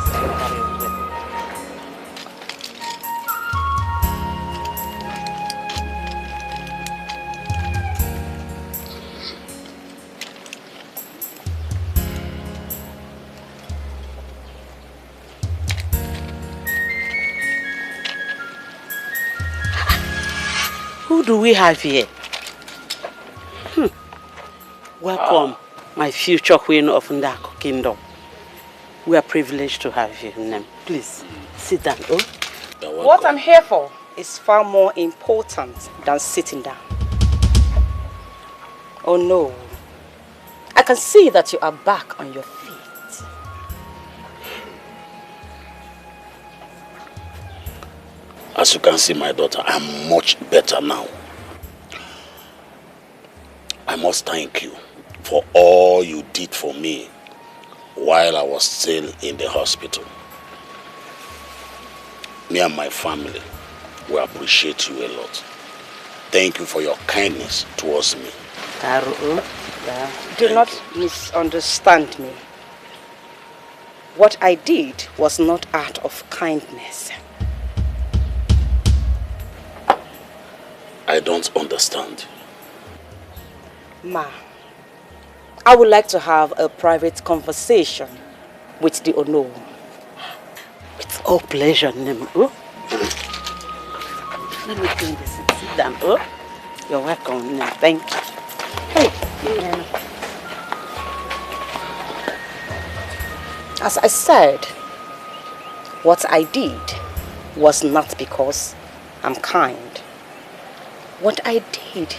this is your carry over there. Who do we have here? Welcome, my future queen of Ndako Kingdom. We are privileged to have you, Nem. Please, sit down. Oh? What I'm here for is far more important than sitting down. Oh no. I can see that you are back on your feet. As you can see, my daughter, I'm much better now. I must thank you for all you did for me while I was still in the hospital. Me and my family will appreciate you a lot. Thank you for your kindness towards me. Do not misunderstand me. What I did was not out of kindness. I don't understand. Ma, I would like to have a private conversation with the Ono. With all pleasure, Nem. Oh? Let me clean this. Sit down. Oh? You're welcome, Nem. Thank you. Hey, as I said, what I did was not because I'm kind. What I did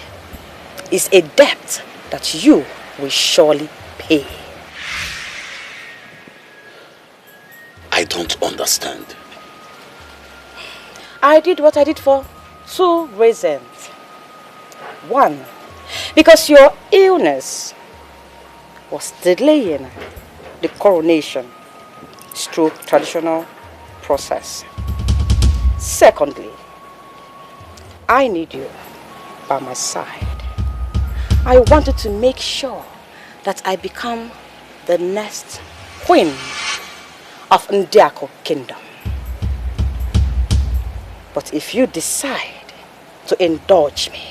is a debt that you will surely pay. I don't understand. I did what I did for 2 reasons. 1, because your illness was delaying the coronation through traditional process. Secondly, I need you by my side. I wanted to make sure that I become the next queen of Ndiako Kingdom. But if you decide to indulge me,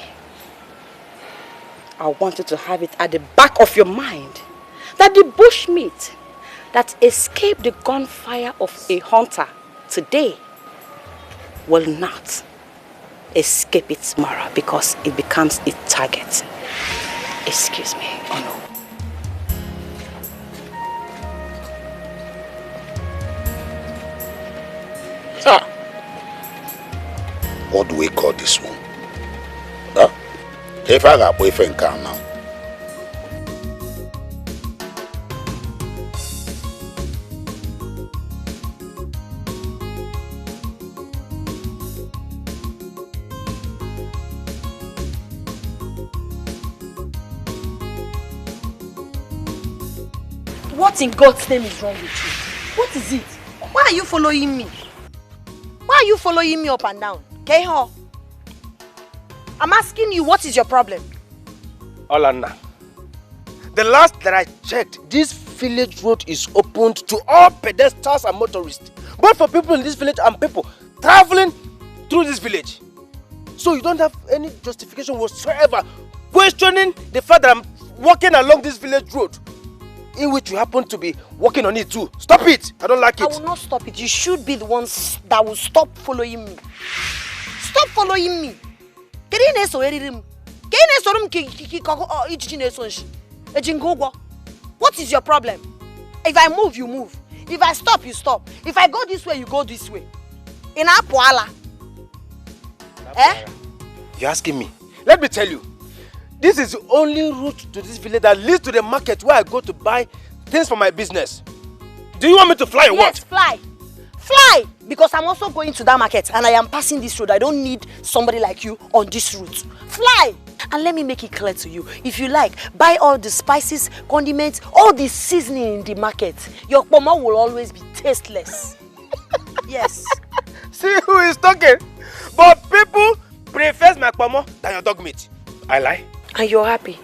I want you to have it at the back of your mind that the bushmeat that escaped the gunfire of a hunter today will not escape it tomorrow because it becomes a target. Excuse me, oh no. Ah. What do we call this one? Huh? If I got boyfriend come now. What in God's name is wrong with you? What is it? Why are you following me? Why are you following me up and down? Keho? I'm asking you, what is your problem? Olana, the last that I checked, this village road is opened to all pedestrians and motorists. Both for people in this village and people traveling through this village. So you don't have any justification whatsoever questioning the fact that I'm walking along this village road, in which you happen to be walking on it too. Stop it! I don't like it. I will not stop it. You should be the ones that will stop following me. Stop following me. What is your problem? If I move, you move. If I stop, you stop. If I go this way, you go this way. In Apuala. Eh? You're asking me. Let me tell you. This is the only route to this village that leads to the market where I go to buy things for my business. Do you want me to fly or what? Yes, fly. Fly! Because I'm also going to that market and I am passing this road. I don't need somebody like you on this route. Fly! And let me make it clear to you. If you like, buy all the spices, condiments, all the seasoning in the market. Your mama will always be tasteless. Yes. See who is talking? But people prefer my pomo than your dog meat. I lie. And you're happy.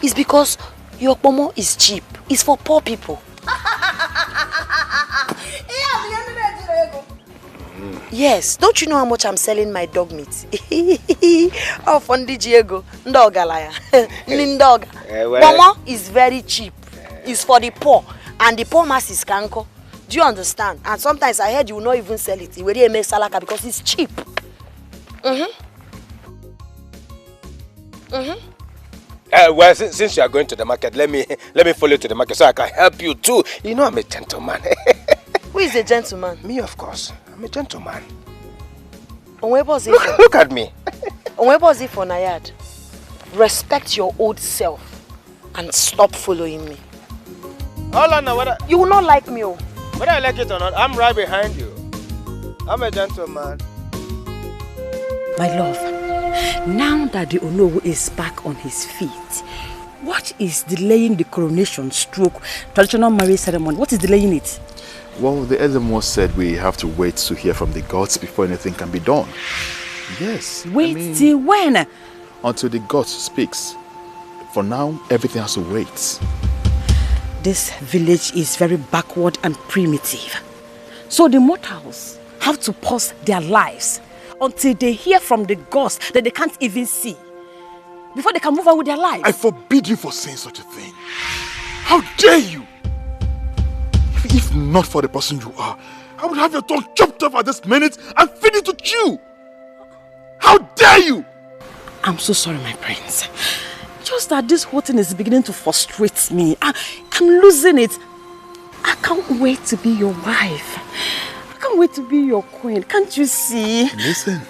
It's because your pomo is cheap. It's for poor people. Yes, don't you know how much I'm selling my dog meat? Oh, Fondi Diego, Ndogalaya. Nindoga. Momo is very cheap. It's for the poor. And the poor mass is kanko. Do you understand? And sometimes I heard you will not even sell it. You will make salaka because it's cheap. Well, since you are going to the market, let me follow you to the market so I can help you too. You know I'm a gentleman. Who is a gentleman? Me, of course. I'm a gentleman. Look at me. for Nayad. Respect your old self and stop following me. Hold on now, you will not like me. Whether I like it or not, I'm right behind you. I'm a gentleman. My love, now that the Onowu is back on his feet, what is delaying the coronation stroke traditional marriage ceremony? What is delaying it? Well, the Ezemo said we have to wait to hear from the gods before anything can be done. Yes. Wait till when? Until the gods speaks. For now, everything has to wait. This village is very backward and primitive. So the mortals have to pause their lives until they hear from the gods that they can't even see, before they can move on with their lives. I forbid you for saying such a thing. How dare you? If not for the person you are, I would have your tongue chopped off at this minute and feed it to chew. How dare you? I'm so sorry, my prince. Just that this whole thing is beginning to frustrate me. I'm losing it. I can't wait to be your wife. I can't wait to be your queen. Can't you see? Listen,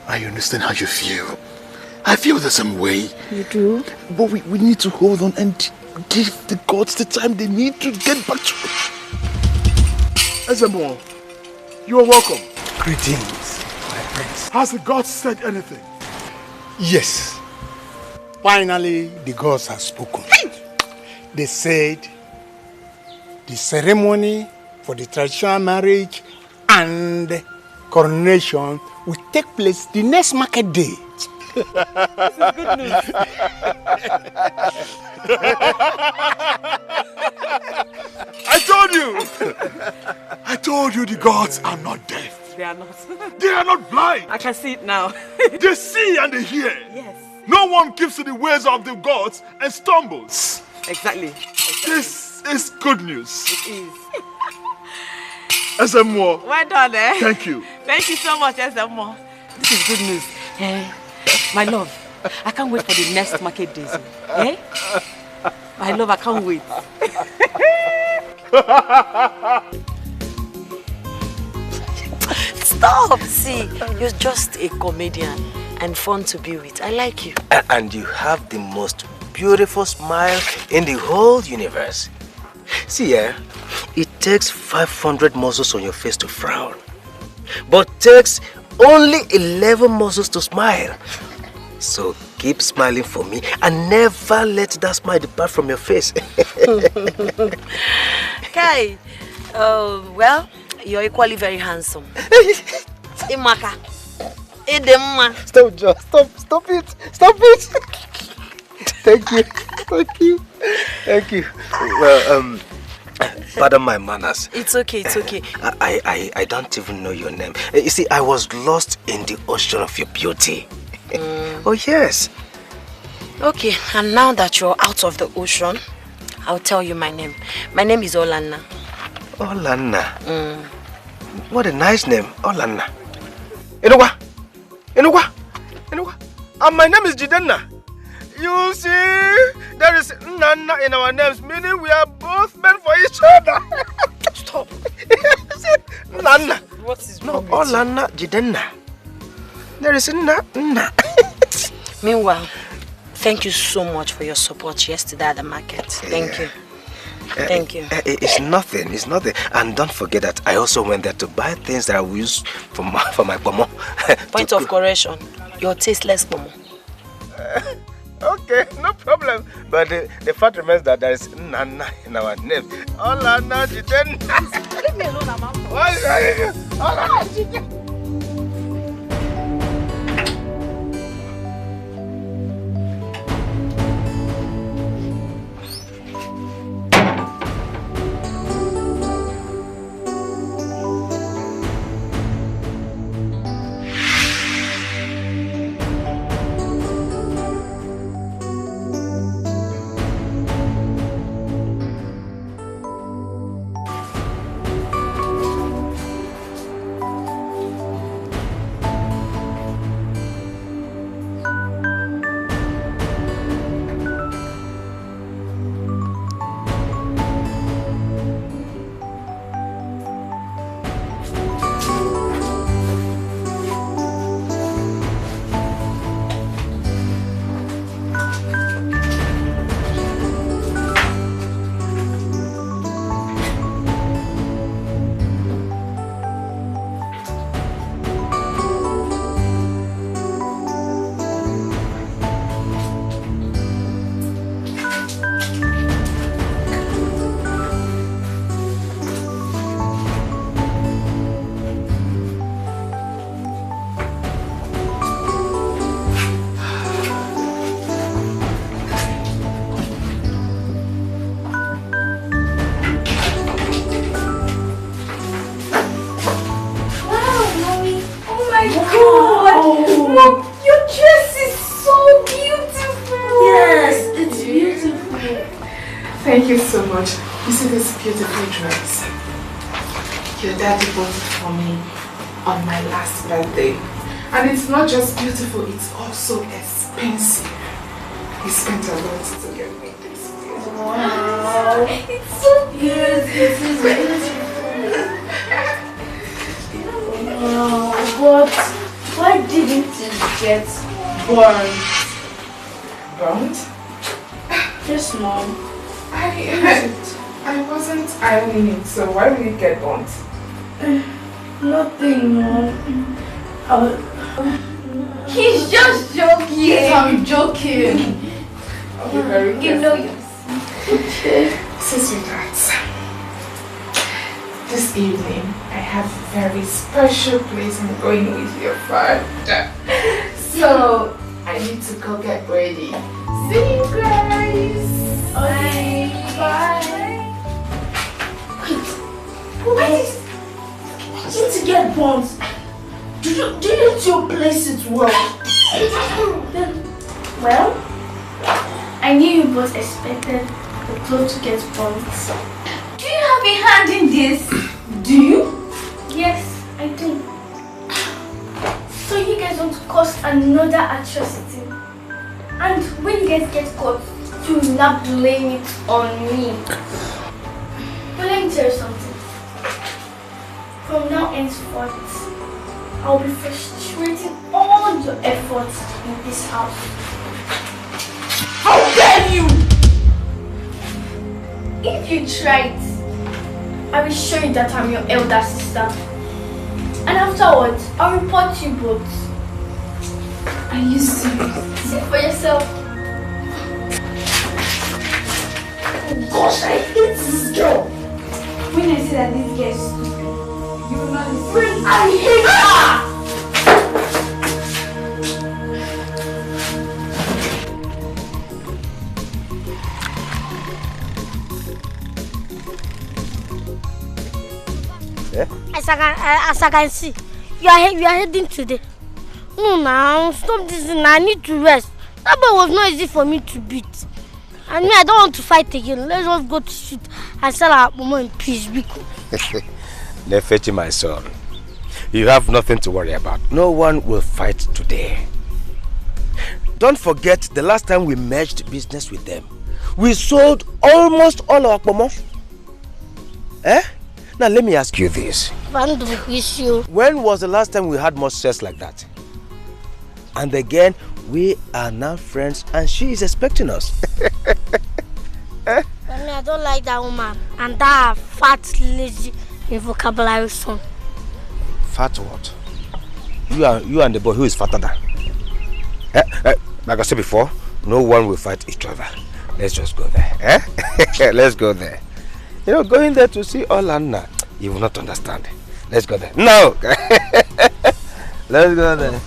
I understand how you feel. I feel the same way. You do? But we need to hold on and give the gods the time they need to get back to it. Ezemo, you are welcome. Greetings, my prince. Has the gods said anything? Yes. Finally, the gods have spoken. They said the ceremony for the traditional marriage and coronation will take place the next market day. This is good news. I told you the gods are not deaf. They are not. They are not blind. I can see it now. They see and they hear. Yes. No one keeps to the ways of the gods and stumbles. Exactly. This is good news. It is. Ezemo. Well done, eh? Thank you. Thank you so much, Ezemo. This is good news. My love, I can't wait for the next market days. Eh? My love, I can't wait. Stop! See, you're just a comedian and fun to be with. I like you. And you have the most beautiful smile in the whole universe. See, it takes 500 muscles on your face to frown, but takes only 11 muscles to smile. So keep smiling for me and never let that smile depart from your face. Kai, well, you're equally very handsome. Imaka. Edema. Stop, just stop it. Stop it. Thank you. Thank you. Thank you. Well, pardon my manners. It's okay, it's okay. I don't even know your name. You see, I was lost in the ocean of your beauty. Oh, yes. Okay, and now that you're out of the ocean, I'll tell you my name. My name is Olanna. Olanna? What a nice name, Olanna. Inugwa? And my name is Jidenna. You see, there is Nana in our names, meaning we are both meant for each other. Stop. Nana. What is wrong with Olanna, Jidenna. There is Nana. Meanwhile, thank you so much for your support yesterday at the market. Thank you. Thank you. It's nothing. And don't forget that I also went there to buy things that I will use for my pomo. Point of correction. Your tasteless pomo. Okay, no problem. But the fact remains that there is Nana in our name. Olanna, Jidenna. Leave me alone, Amam. Olanna, Jidenna. Thank you so much. You see this beautiful dress? Your daddy bought it for me on my last birthday. And it's not just beautiful, it's also expensive. He spent a lot to get me this. Wow, it's so beautiful. Wow, but why didn't it get burned? Burned? Yes, Mom. I wasn't ironing it, so why would it get burnt? Nothing, Mom. He's just joking. Yes, I'm joking. I'll be very careful. You know you. Okay. So, sweethearts, this evening I have a very special place I'm going with your father. So I need to go get ready. See you guys. Okay. Bye. Wait. I need to get burnt. Didn't you place it well? Well, I knew you both expected the clothes to get burnt. Do you have a hand in this? Do you? Yes, I do. So you guys want to cause another atrocity. And when you guys get caught, you will not blame it on me. But let me tell you something. From now henceforth, I'll be frustrating all your efforts in this house. How dare you! If you try it, I will show you that I'm your elder sister. And afterwards, I'll report you both. Are you serious? See for yourself. Oh gosh, I hate this girl. When I say that this girl is stupid, you will not listen. I hate her! As I can see, you are heading today. No, now stop this. I need to rest. That boy was not easy for me to beat. And me, I don't want to fight again. Let's just go to shoot and sell our mama in peace. Nefechi, my son, you have nothing to worry about. No one will fight today. Don't forget the last time we merged business with them, we sold almost all our pomo. Eh? Now let me ask you this. When was the last time we had more sales like that? And again, we are now friends and she is expecting us. I don't like that woman and that fat, lazy, vocabulary son. Fat what? You and the boy who is fatter than? Like I said before, no one will fight each other. Let's just go there. Let's go there. You know, going there to see Olanna, you will not understand. Let's go there. No! Let's go there.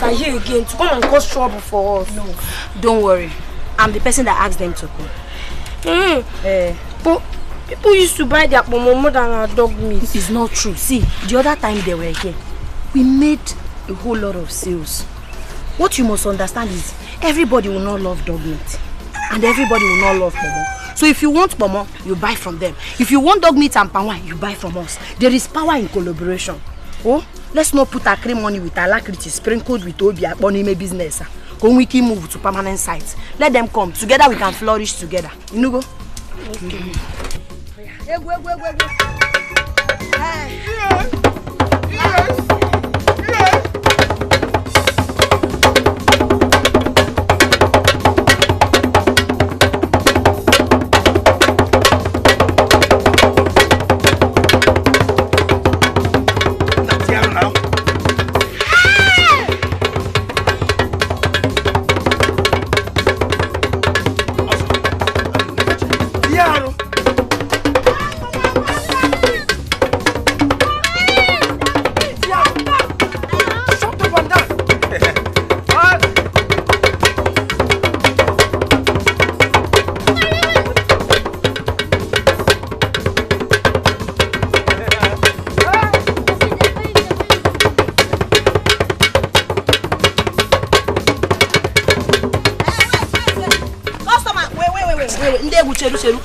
Are here again to come and cause trouble for us. No, don't worry. I'm the person that asked them to come. But people used to buy their pomo more than our dog meat. It is not true. See, the other time they were here, we made a whole lot of sales. What you must understand is everybody will not love dog meat, and everybody will not love pomo. So if you want pomo, you buy from them. If you want dog meat and palm wine, you buy from us. There is power in collaboration. Oh. Let's not put our cream money with alacrity sprinkled with Obi Akponime business. When we can move to permanent sites, let them come. Together we can flourish together. You know go? Okay. Hey, go.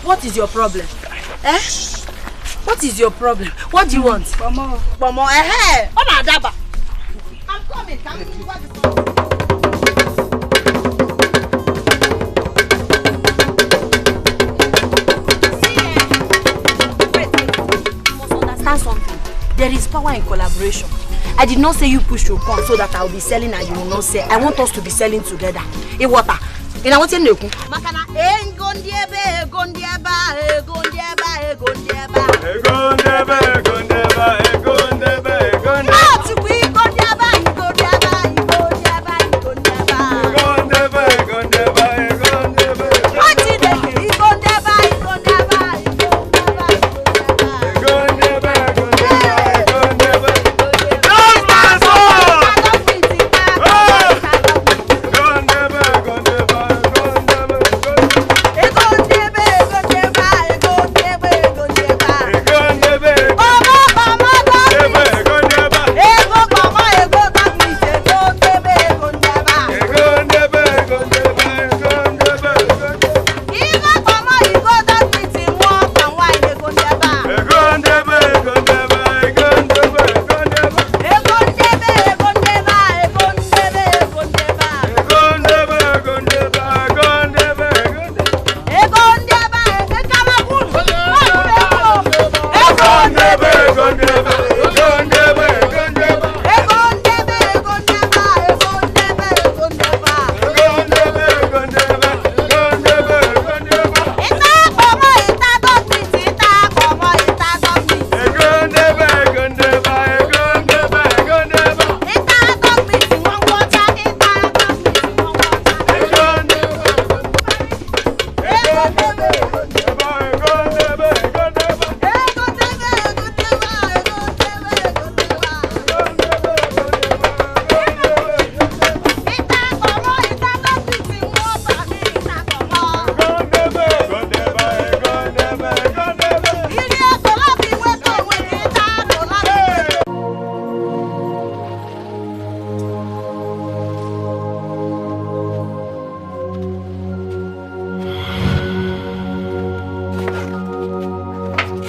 What is your problem? Eh? What is your problem? What do you want? Bomo. Bomo, eh? Oh, my daba. I'm coming. Can you see what is something. There is power in collaboration. I did not say you push your corn so that I will be selling and you will not sell. I want us to be selling together. In water. In a water neku. Makana gondieba.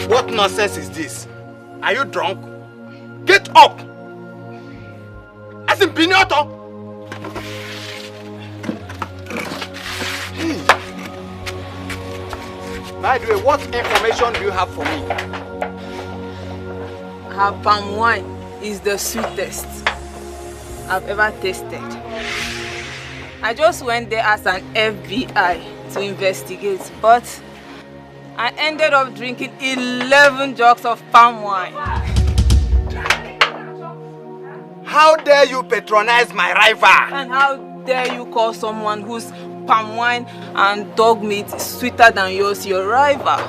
What nonsense is this? Are you drunk? Get up! As in Binyoto! By the way, what information do you have for me? Her palm wine is the sweetest I've ever tasted. I just went there as an FBI to investigate, but I ended up drinking 11 jugs of palm wine. How dare you patronize my rival? And how dare you call someone whose palm wine and dog meat is sweeter than yours your rival?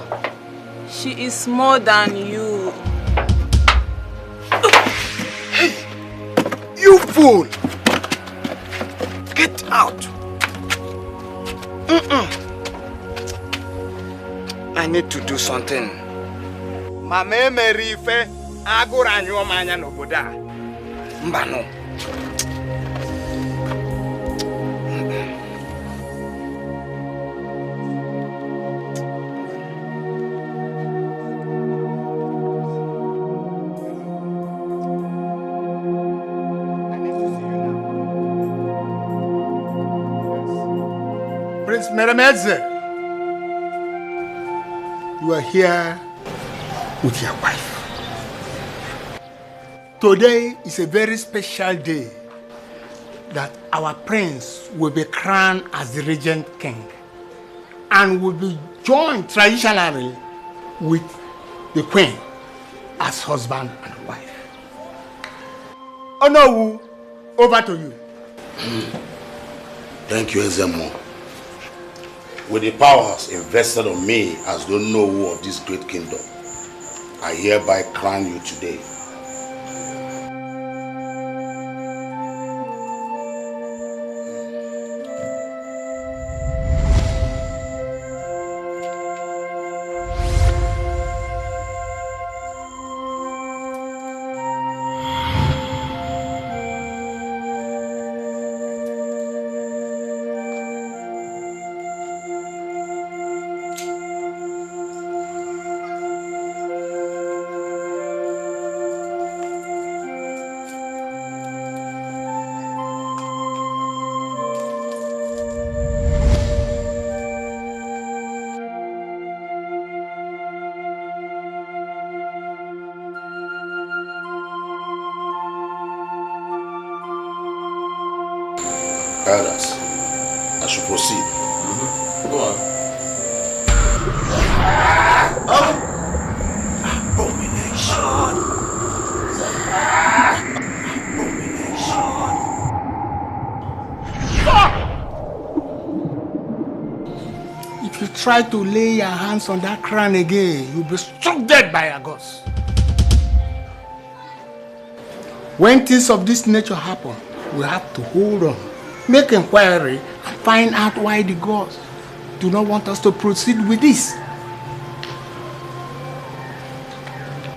She is more than you. Hey, you fool! Get out! I need to do something. Mame merife agura nyo manya noboda. Mbano. Prince Meremeze, you are here with your wife. Today is a very special day that our prince will be crowned as the regent king and will be joined traditionally with the queen as husband and wife. Onowu, over to you. Thank you, Ezemo. With the powers invested on me as the Nouah of this great kingdom, I hereby crown you today. Elders, I should proceed. Go on. Abomination. If you try to lay your hands on that crown again, you'll be struck dead by a ghost. When things of this nature happen, we have to hold on, make inquiry, and find out why the gods do not want us to proceed with this.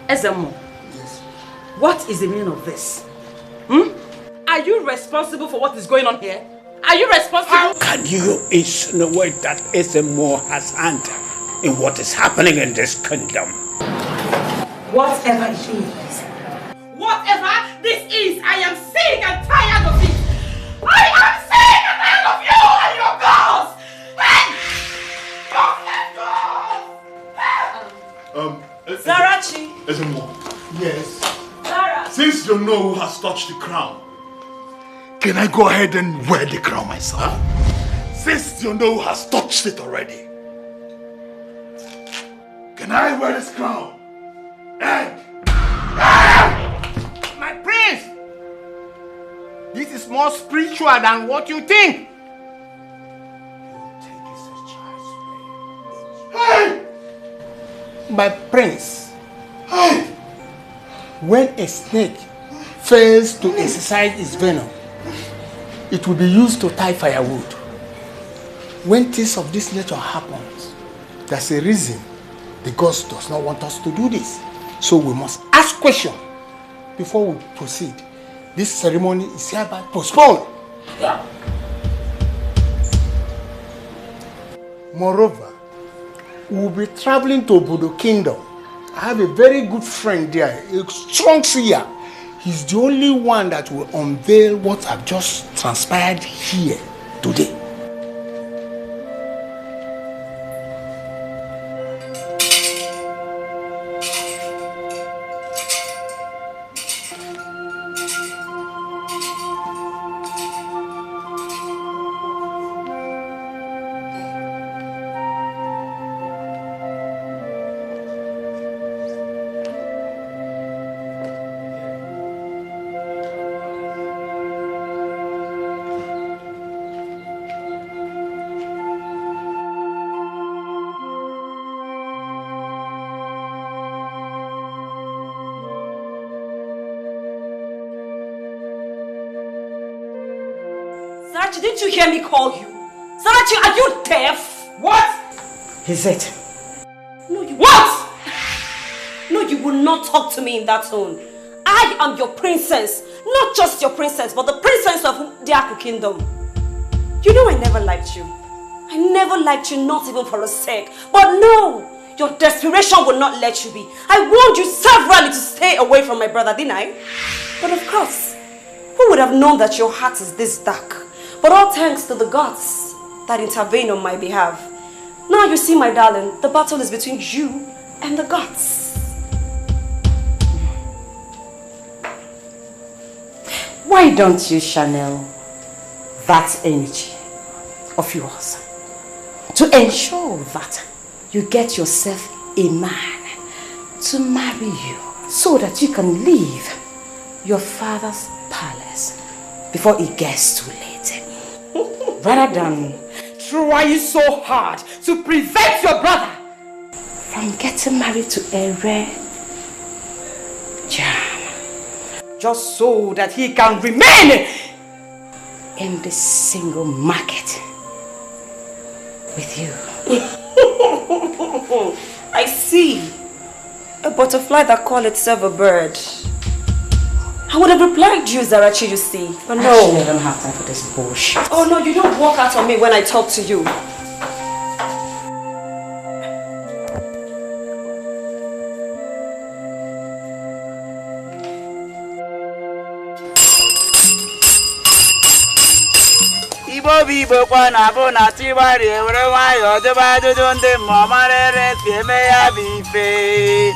Ezemo, yes. What is the meaning of this? Are you responsible for what is going on here? Are you responsible? How can you insinuate that Ezemo has hand in what is happening in this kingdom? Whatever it is. Whatever this is, I am sick and tired of it. I am sick and tired of you and your girls. Hey! Zarachi. Ezemo. Yes. Zara. Since you know who has touched the crown, can I go ahead and wear the crown myself? Since you know who has touched it already, can I wear this crown? My prince! This is more spiritual than what you think. Hey! My prince, hey! When a snake fails to exercise its venom, it will be used to tie firewood. When things of this nature happens, there's a reason the gods does not want us to do this. So we must ask questions before we proceed. This ceremony is hereby postponed. Yeah. Moreover, we will be traveling to Obodo Kingdom. I have a very good friend there, a strong seer. He's the only one that will unveil what have just transpired here today. Zarachi, didn't you hear me call you? Zarachi, are you deaf? What? Is it? No, you what? No, you will not talk to me in that tone. I am your princess. Not just your princess, but the princess of the Aku Kingdom. You know I never liked you. I never liked you, not even for a sec. But no, your desperation will not let you be. I warned you severally to stay away from my brother, didn't I? But of course, who would have known that your heart is this dark? But all thanks to the gods that intervene on my behalf. Now you see, my darling, the battle is between you and the gods. why don't you channel that energy of yours to ensure that you get yourself a man to marry you so that you can leave your father's palace before it gets too late. Rather than trying so hard to prevent your brother from getting married to a rare gem, just so that he can remain in the single market with you. I see. A butterfly that calls itself a bird. I would have replied you, Zarachi, you see. But no. Actually, I don't have time for this bullshit. Oh no, you don't walk out on me when I talk to you. Ibo kwa na bo na tiwari ewere wayo doba dodo nde momarere tieme ya bife.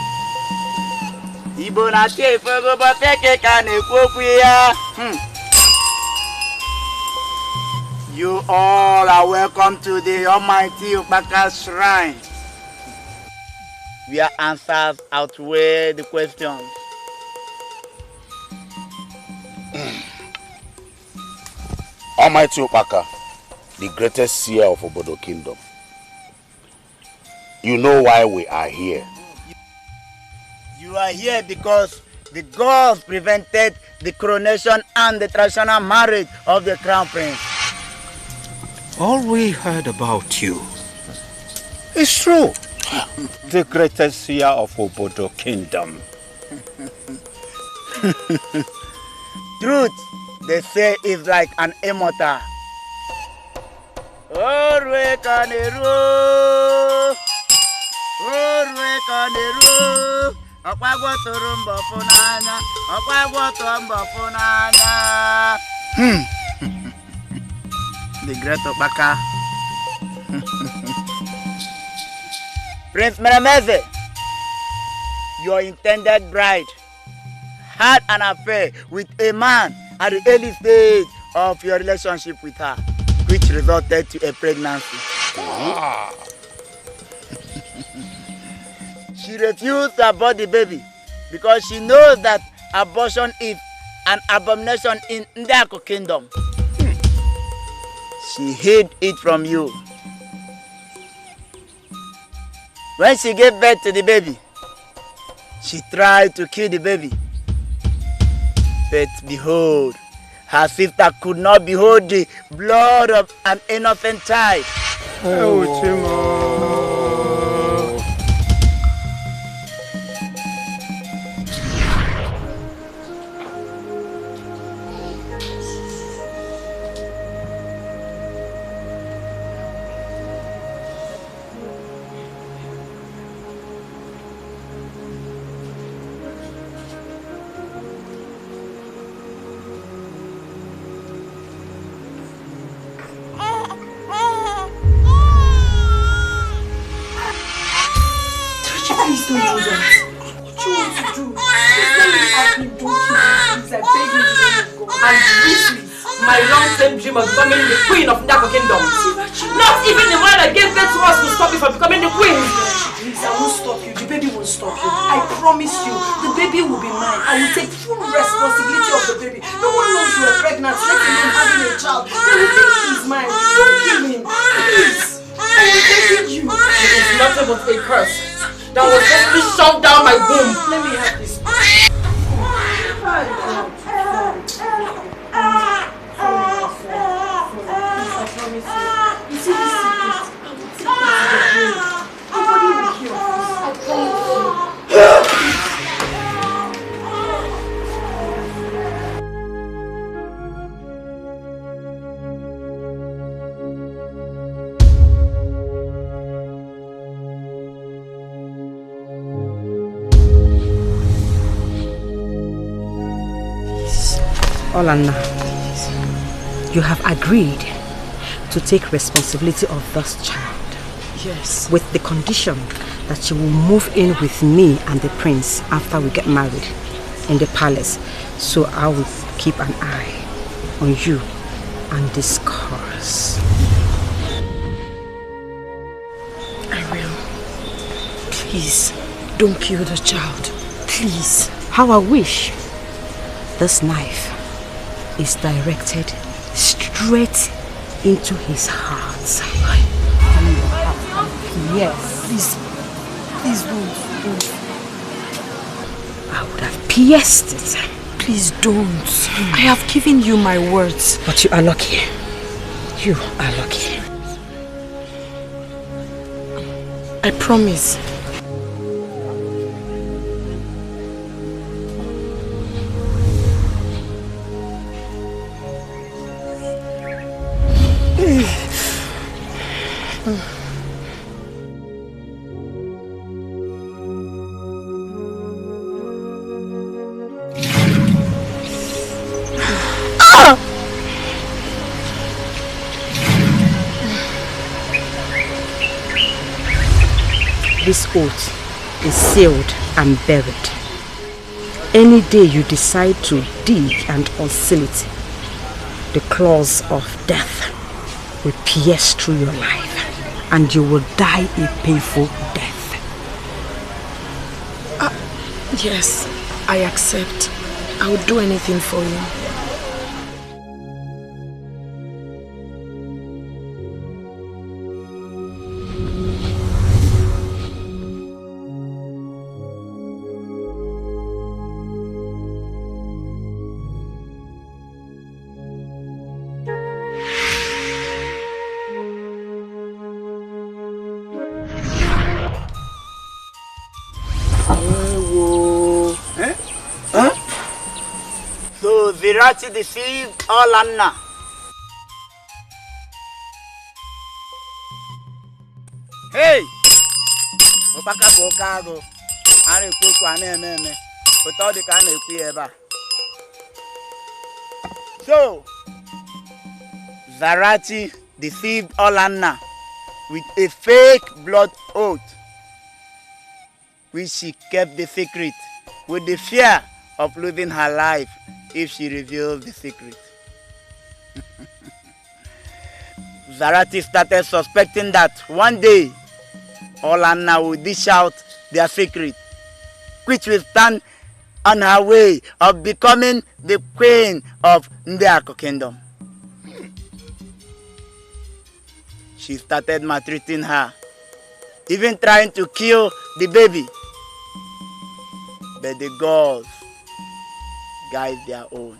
Ibo na tie fogo ba feke ka na ekwu ya. You all are welcome to the Almighty Ubaka Shrine, where answers outweigh the questions. Almighty Ubaka, the greatest seer of Obodo Kingdom, you know why we are here. You are here because the gods prevented the coronation and the traditional marriage of the crown prince. All we heard about you is true. The greatest seer of Obodo Kingdom. Truth, they say, is like an immortal. Orwe kanero, orwe kanero. Okwagwo torumbo funanya, okwagwo torumbo funanya. The great Ubaka. Prince Meremeze, your intended bride, had an affair with a man at the early stage of your relationship with her, which resulted to a pregnancy. She refused to abort the baby because she knows that abortion is an abomination in Ndako Kingdom. She hid it from you. When she gave birth to the baby, she tried to kill the baby. But behold, her sister could not behold the blood of an innocent child. Of becoming the queen of Ndako Kingdom. Not even the man that gave birth to us will stop you from becoming the queen. Please, I won't stop you. The baby won't stop you. I promise you, the baby will be mine. I will take full responsibility of the baby. No one knows you are pregnant, let alone having a child. They will think he is mine. Don't kill him. Please. I will take you. It is nothing but a curse that was just shoved down my womb. Let me have this. Olanna, you have agreed to take responsibility of this child. Yes. With the condition that you will move in with me and the prince after we get married in the palace. So I will keep an eye on you and this chorus. I will. Please, don't kill the child. Please. How I wish. This knife is directed straight into his heart. Yes. Please don't. I would have pierced it. Please don't. I have given you my words. But you are lucky. You are lucky. I promise. This oath is sealed and buried. Any day you decide to dig and unseal it, the claws of death will pierce through your life and you will die a painful death. Yes, I accept. I will do anything for you. Virati deceived all Anna. Hey! Opaka bokago. Are kuku ane. But all the kind of ever. So Zarati deceived all Anna with a fake blood oath, which she kept the secret with the fear of losing her life if she revealed the secret. Zarati started suspecting that one day all Anna would dish out their secret, which will stand on her way of becoming the queen of Ndiako kingdom. She started maltreating her, even trying to kill the baby. But the gods guide their own.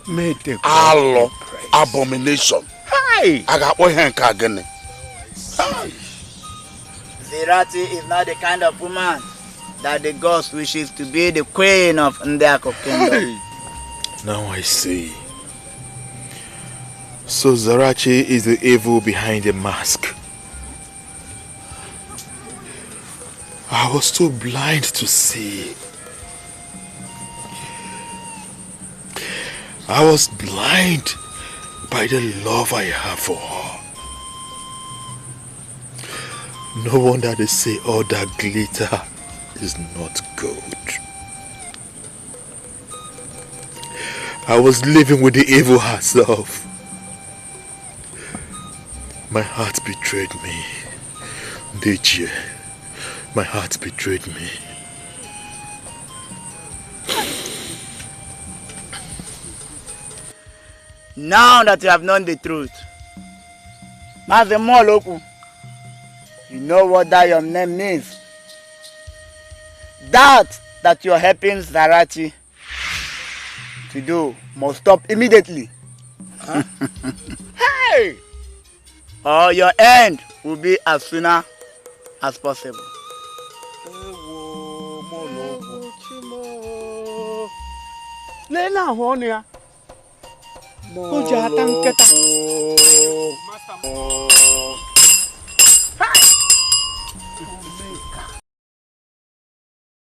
Made the Allo abomination. Hi! I got one hand again. Zirati is not the kind of woman that the gods wishes to be the queen of Ndiako kingdom. Now I see. So Zarachi is the evil behind the mask. I was too blind to see. I was blind by the love I have for her. No wonder they say all that glitter is not gold. I was living with the evil herself. My heart betrayed me. Edochie, my heart betrayed me. Now that you have known the truth, Mazemoloku, you know what that your name means. That you're helping Zarati to do must stop immediately. Huh? Hey! Or your end will be as sooner as possible. Lena Honia. Ujatan keta.